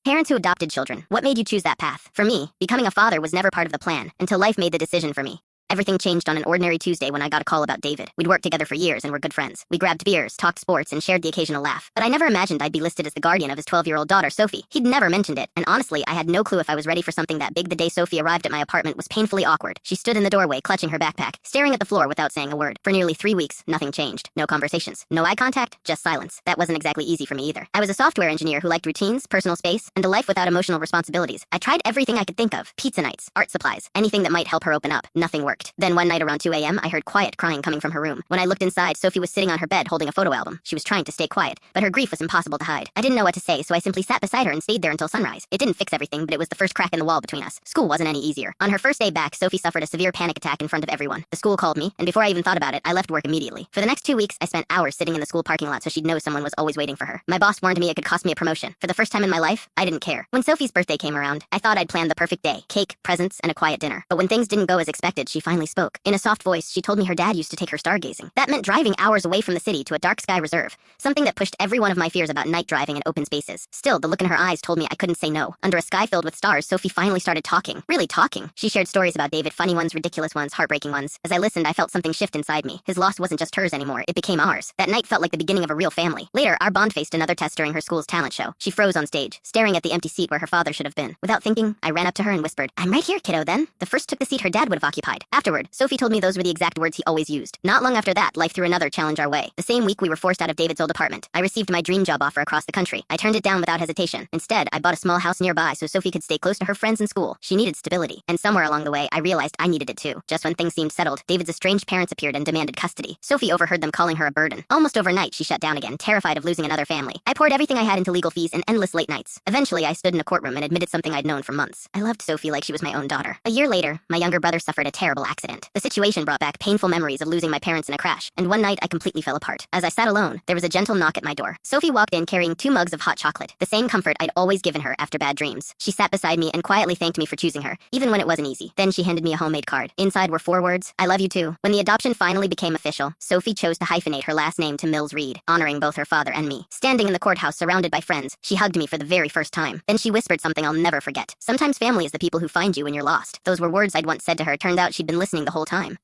Parents who adopted children, what made you choose that path? For me, becoming a father was never part of the plan, until life made the decision for me. Everything changed on an ordinary Tuesday when I got a call about David. We'd worked together for years and were good friends. We grabbed beers, talked sports, and shared the occasional laugh. But I never imagined I'd be listed as the guardian of his 12-year-old daughter, Sophie. He'd never mentioned it, and honestly, I had no clue if I was ready for something that big. The day Sophie arrived at my apartment was painfully awkward. She stood in the doorway, clutching her backpack, staring at the floor without saying a word. For nearly 3 weeks, nothing changed. No conversations, no eye contact, just silence. That wasn't exactly easy for me either. I was a software engineer who liked routines, personal space, and a life without emotional responsibilities. I tried everything I could think of. Pizza nights, art supplies, anything that might help her open up. Nothing worked. Then one night around 2 a.m., I heard quiet crying coming from her room. When I looked inside, Sophie was sitting on her bed holding a photo album. She was trying to stay quiet, but her grief was impossible to hide. I didn't know what to say, so I simply sat beside her and stayed there until sunrise. It didn't fix everything, but it was the first crack in the wall between us. School wasn't any easier. On her first day back, Sophie suffered a severe panic attack in front of everyone. The school called me, and before I even thought about it, I left work immediately. For the next 2 weeks, I spent hours sitting in the school parking lot so she'd know someone was always waiting for her. My boss warned me it could cost me a promotion. For the first time in my life, I didn't care. When Sophie's birthday came around, I thought I'd planned the perfect day. Cake, presents, and a quiet dinner. But when things didn't go as expected, she finally spoke. In a soft voice, she told me her dad used to take her stargazing. That meant driving hours away from the city to a dark sky reserve, something that pushed every one of my fears about night driving and open spaces. Still, the look in her eyes told me I couldn't say no. Under a sky filled with stars, Sophie finally started talking. Really talking. She shared stories about David, funny ones, ridiculous ones, heartbreaking ones. As I listened, I felt something shift inside me. His loss wasn't just hers anymore, it became ours. That night felt like the beginning of a real family. Later, our bond faced another test during her school's talent show. She froze on stage, staring at the empty seat where her father should have been. Without thinking, I ran up to her and whispered, "I'm right here, kiddo," then. The first took the seat her dad would have occupied. Afterward, Sophie told me those were the exact words he always used. Not long after that, life threw another challenge our way. The same week we were forced out of David's old apartment. I received my dream job offer across the country. I turned it down without hesitation. Instead, I bought a small house nearby so Sophie could stay close to her friends and school. She needed stability. And somewhere along the way, I realized I needed it too. Just when things seemed settled, David's estranged parents appeared and demanded custody. Sophie overheard them calling her a burden. Almost overnight, she shut down again, terrified of losing another family. I poured everything I had into legal fees and endless late nights. Eventually, I stood in a courtroom and admitted something I'd known for months. I loved Sophie like she was my own daughter. A year later, my younger brother suffered a terrible accident. The situation brought back painful memories of losing my parents in a crash, and one night I completely fell apart. As I sat alone, there was a gentle knock at my door. Sophie walked in carrying 2 mugs of hot chocolate, the same comfort I'd always given her after bad dreams. She sat beside me and quietly thanked me for choosing her, even when it wasn't easy. Then she handed me a homemade card. Inside were 4 words, "I love you too." When the adoption finally became official, Sophie chose to hyphenate her last name to Mills Reed, honoring both her father and me. Standing in the courthouse surrounded by friends, she hugged me for the very first time. Then she whispered something I'll never forget. "Sometimes family is the people who find you when you're lost." Those were words I'd once said to her. Turned out she'd been listening the whole time.